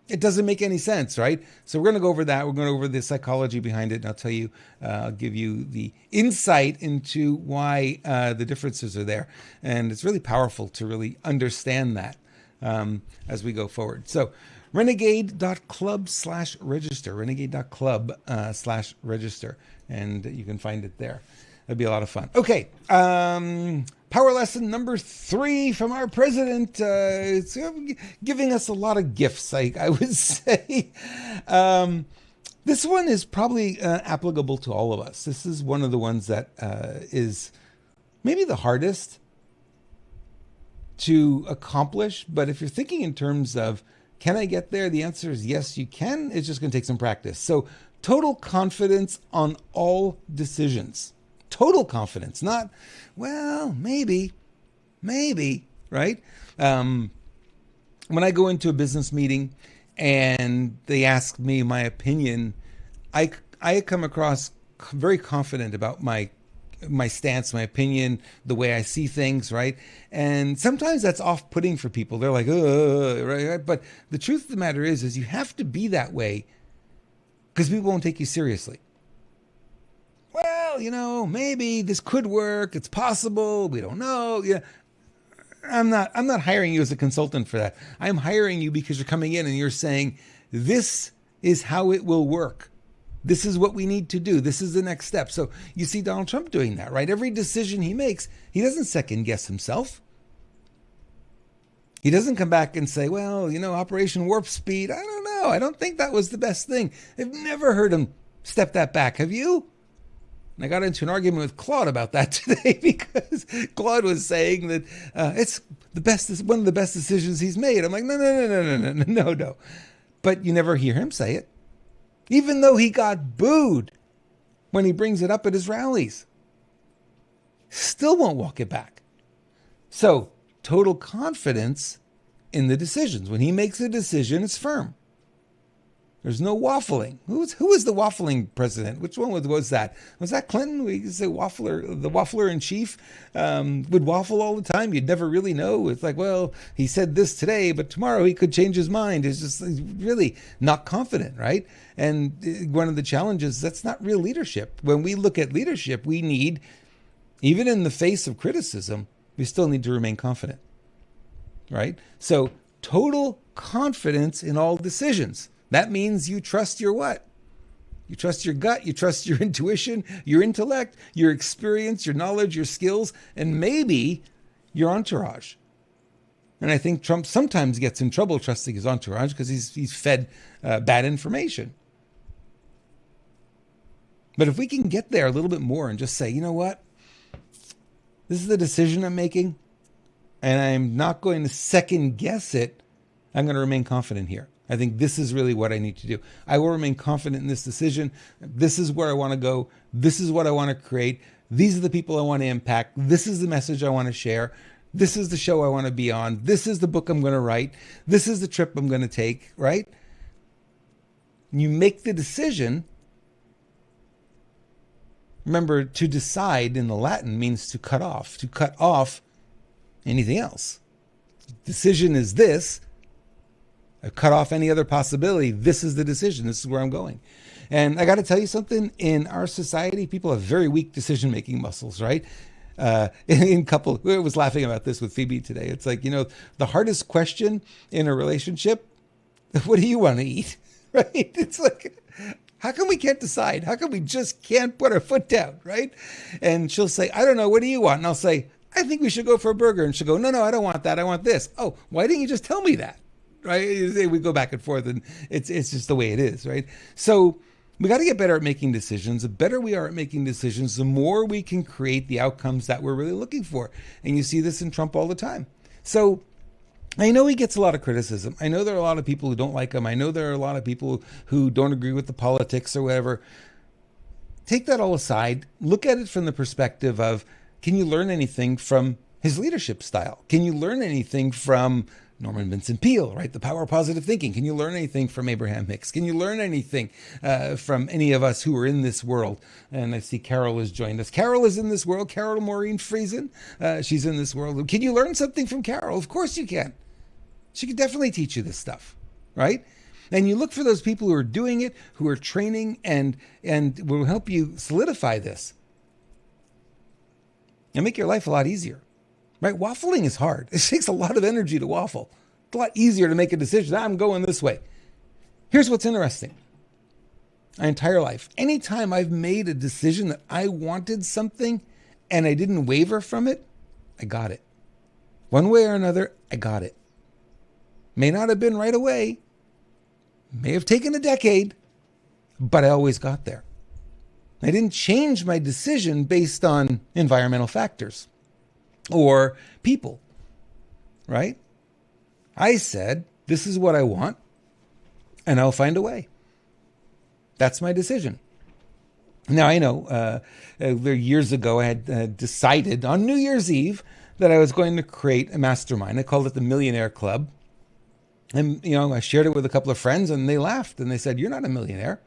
It doesn't make any sense, right? So we're going to go over that. We're going to go over the psychology behind it. And I'll tell you, I'll give you the insight into why the differences are there. And it's really powerful to really understand that as we go forward. So renegade.club/register, renegade.club/register. And you can find it there. That'd be a lot of fun. Okay. Power lesson number 3 from our president. It's giving us a lot of gifts, I would say. This one is probably applicable to all of us. This is one of the ones that is maybe the hardest to accomplish. But if you're thinking in terms of, can I get there? The answer is yes, you can. It's just going to take some practice. So total confidence on all decisions. Total confidence, not, well, maybe, right? When I go into a business meeting and they ask me my opinion, I come across very confident about my stance, my opinion, the way I see things, right? And sometimes that's off-putting for people. They're like, right? But the truth of the matter is you have to be that way because people won't take you seriously. Well, maybe this could work. It's possible. We don't know. Yeah. I'm not hiring you as a consultant for that. I'm hiring you because you're coming in and you're saying, this is how it will work. This is what we need to do. This is the next step. So you see Donald Trump doing that, right? Every decision he makes, he doesn't second guess himself. He doesn't come back and say, well, Operation Warp Speed, I don't know. I don't think that was the best thing. I've never heard him step that back. Have you? And I got into an argument with Claude about that today because Claude was saying that it's one of the best decisions he's made. I'm like, no. But you never hear him say it. Even though he got booed when he brings it up at his rallies. Still won't walk it back. So, total confidence in the decisions. When he makes a decision, it's firm. There's no waffling. Who was the waffling president? Which one was that? Was that Clinton? We could say waffler, the waffler in chief would waffle all the time. You'd never really know. It's like, well, he said this today, but tomorrow he could change his mind. It's just really not confident, right? And one of the challenges, that's not real leadership. When we look at leadership, we need, even in the face of criticism, we still need to remain confident, right? So total confidence in all decisions. That means you trust your what? You trust your gut, you trust your intuition, your intellect, your experience, your knowledge, your skills, and maybe your entourage. And I think Trump sometimes gets in trouble trusting his entourage because he's fed bad information. But if we can get there a little bit more and just say, you know what? This is the decision I'm making, and I'm not going to second guess it. I'm going to remain confident here. I think this is really what I need to do. I will remain confident in this decision. This is where I want to go. This is what I want to create. These are the people I want to impact. This is the message I want to share. This is the show I want to be on. This is the book I'm going to write. This is the trip I'm going to take, right? You make the decision. Remember, to decide in the Latin means to cut off anything else. Decision is this. I've cut off any other possibility. This is the decision. This is where I'm going. And I got to tell you something. In our society, people have very weak decision-making muscles, right? I was laughing about this with Phoebe today. It's like, the hardest question in a relationship, what do you want to eat? Right? It's like, how come we can't decide? How come we just can't put our foot down, right? And she'll say, I don't know. What do you want? And I'll say, I think we should go for a burger. And she'll go, no, I don't want that. I want this. Oh, why didn't you just tell me that? Right? We go back and forth, and it's just the way it is, right? So We got to get better at making decisions. The better we are at making decisions, the more we can create the outcomes that we're really looking for. And you see this in Trump all the time. So I know he gets a lot of criticism. I know there are a lot of people who don't like him. I know there are a lot of people who don't agree with the politics or whatever. Take that all aside. Look at it from the perspective of, can you learn anything from his leadership style? Can you learn anything from Norman Vincent Peale, right? The power of positive thinking. Can you learn anything from Abraham Hicks? Can you learn anything from any of us who are in this world? And I see Carol has joined us. Carol is in this world. Carol Maureen Friesen, she's in this world. Can you learn something from Carol? Of course you can. She can definitely teach you this stuff, right? And you look for those people who are doing it, who are training, and will help you solidify this and make your life a lot easier. Right? Waffling is hard. It takes a lot of energy to waffle. It's a lot easier to make a decision. I'm going this way. Here's what's interesting. My entire life, anytime I've made a decision that I wanted something and I didn't waver from it, I got it. One way or another, I got it. May not have been right away. May have taken a decade, but I always got there. I didn't change my decision based on environmental factors or people, right? I said, this is what I want, and I'll find a way. That's my decision. Now, I know years ago I had decided on New Year's Eve that I was going to create a mastermind. I called it the Millionaire Club. And, I shared it with a couple of friends, and they laughed, and they said, you're not a millionaire.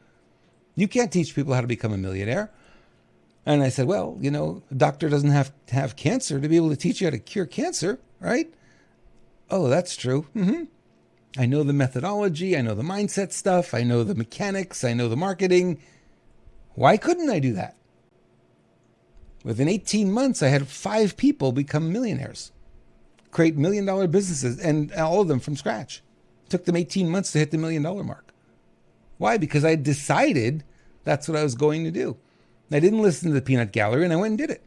You can't teach people how to become a millionaire. And I said, well, a doctor doesn't have to have cancer to be able to teach you how to cure cancer, right? Oh, that's true. I know the methodology. I know the mindset stuff. I know the mechanics. I know the marketing. Why couldn't I do that? Within 18 months, I had 5 people become millionaires, create $1 million businesses, and all of them from scratch. It took them 18 months to hit the $1 million mark. Why? Because I decided that's what I was going to do. I didn't listen to the peanut gallery, and I went and did it.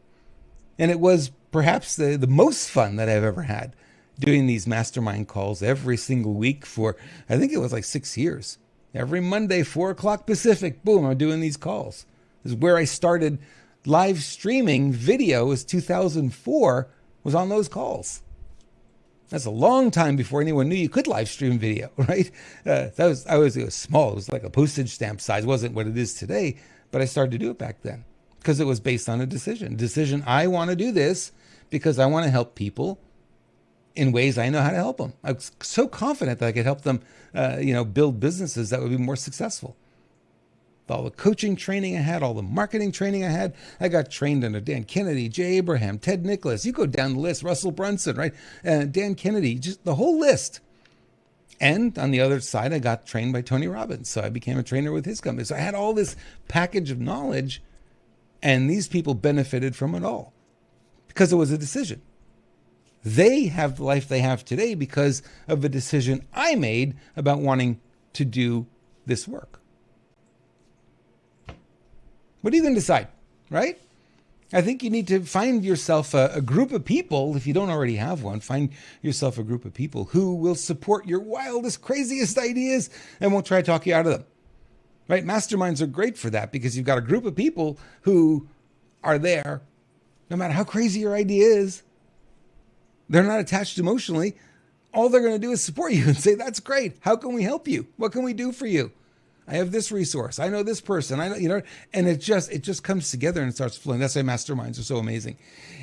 And it was perhaps the most fun that I've ever had, doing these mastermind calls every single week for, I think it was like 6 years. Every Monday, 4 o'clock Pacific, boom, I'm doing these calls. This is where I started live streaming video. Was 2004, was on those calls. That's a long time before anyone knew you could live stream video, right? It was small. It was like a postage stamp size. It wasn't what it is today, but I started to do it back then because it was based on a decision. I want to do this because I want to help people in ways I know how to help them. I was so confident that I could help them, build businesses that would be more successful. All the coaching training I had, all the marketing training I had, I got trained under Dan Kennedy, Jay Abraham, Ted Nicholas. You go down the list, Russell Brunson, right? Dan Kennedy, just the whole list. And on the other side, I got trained by Tony Robbins. So I became a trainer with his company. So I had all this package of knowledge, and these people benefited from it all because it was a decision. They have the life they have today because of a decision I made about wanting to do this work. What are you going to decide, right? I think you need to find yourself a group of people, if you don't already have one, find yourself a group of people who will support your wildest, craziest ideas and won't try to talk you out of them, right? Masterminds are great for that because you've got a group of people who are there, no matter how crazy your idea is. They're not attached emotionally. All they're going to do is support you and say, that's great. How can we help you? What can we do for you? I have this resource. I know this person. I know, and it just comes together and it starts flowing. That's why masterminds are so amazing.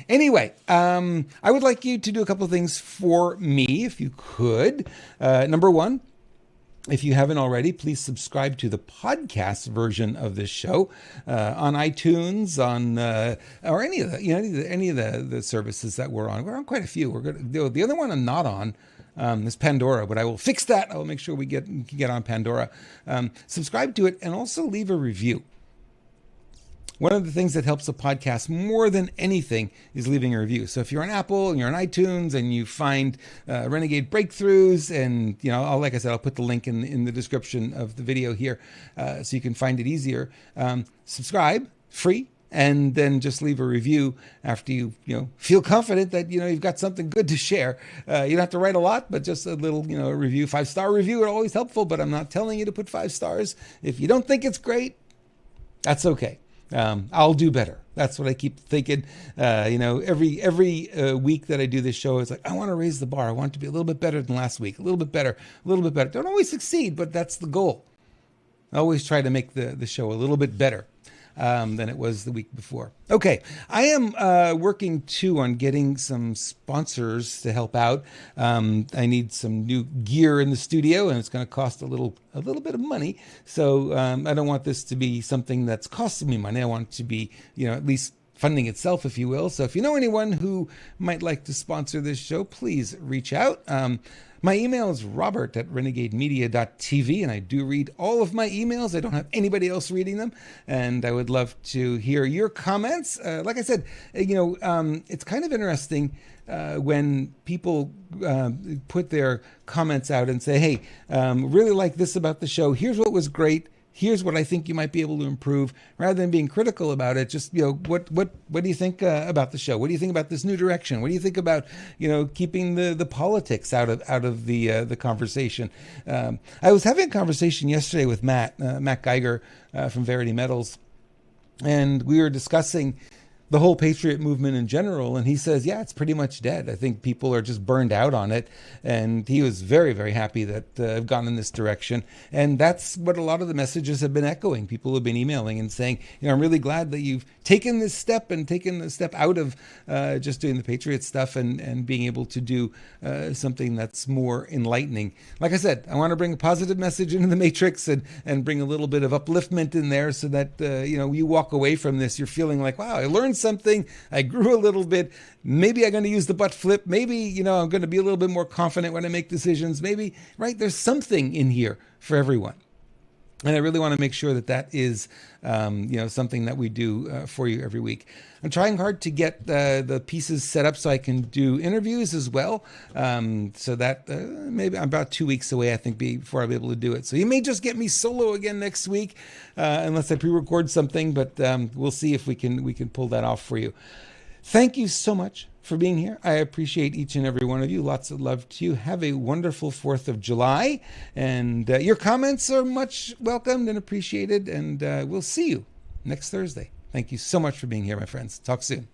Anyway, I would like you to do a couple of things for me, if you could. Number one, if you haven't already, please subscribe to the podcast version of this show on iTunes, or any of the services that we're on. We're on quite a few. The other one I'm not on. Is Pandora, but I will fix that. I will make sure we can get on Pandora. Subscribe to it and also leave a review. One of the things that helps a podcast more than anything is leaving a review. So if you're on Apple and you're on iTunes and you find Renegade Breakthroughs, and like I said, I'll put the link in the description of the video here, so you can find it easier. Subscribe, free. And then just leave a review after you feel confident that you've got something good to share. You don't have to write a lot, but just a little review, 5-star review are always helpful. But I'm not telling you to put 5 stars. If you don't think it's great, That's okay. I'll do better. That's what I keep thinking. Every week that I do this show, it's like, I want to raise the bar. I want it to be a little bit better than last week. A little bit better, a little bit better. Don't always succeed, but that's the goal. I always try to make the show a little bit better than it was the week before. Okay, I am working too on getting some sponsors to help out. I need some new gear in the studio, and it's going to cost a little bit of money. So I don't want this to be something that's costing me money. I want it to be, at least funding itself, if you will. So if you know anyone who might like to sponsor this show, please reach out. My email is robert@renegademedia.tv, and I do read all of my emails. I don't have anybody else reading them, and I would love to hear your comments. Like I said, it's kind of interesting when people put their comments out and say, hey, really like this about the show. Here's what was great. Here's what I think you might be able to improve, rather than being critical about it. Just, what do you think about the show? What do you think about this new direction? What do you think about, keeping the politics out of the conversation? I was having a conversation yesterday with Matt Geiger from Verity Metals, and we were discussing the whole Patriot movement in general. And he says, yeah, it's pretty much dead. I think people are just burned out on it. And he was very, very happy that I've gone in this direction. And that's what a lot of the messages have been echoing. People have been emailing and saying, I'm really glad that you've taken this step and taken the step out of just doing the Patriot stuff and being able to do something that's more enlightening. Like I said, I want to bring a positive message into the Matrix and bring a little bit of upliftment in there so that, you walk away from this, you're feeling like, wow, I learned something. I grew a little bit. Maybe I'm going to use the butt flip. Maybe, I'm going to be a little bit more confident when I make decisions. Maybe, right? There's something in here for everyone. And I really want to make sure that is, something that we do for you every week. I'm trying hard to get the pieces set up so I can do interviews as well. So that maybe I'm about 2 weeks away, I think, before I'll be able to do it. So you may just get me solo again next week, unless I pre-record something. But we'll see if we can pull that off for you. Thank you so much for being here. I appreciate each and every one of you. Lots of love to you. Have a wonderful 4th of July. And your comments are much welcomed and appreciated. And we'll see you next Thursday. Thank you so much for being here, my friends. Talk soon.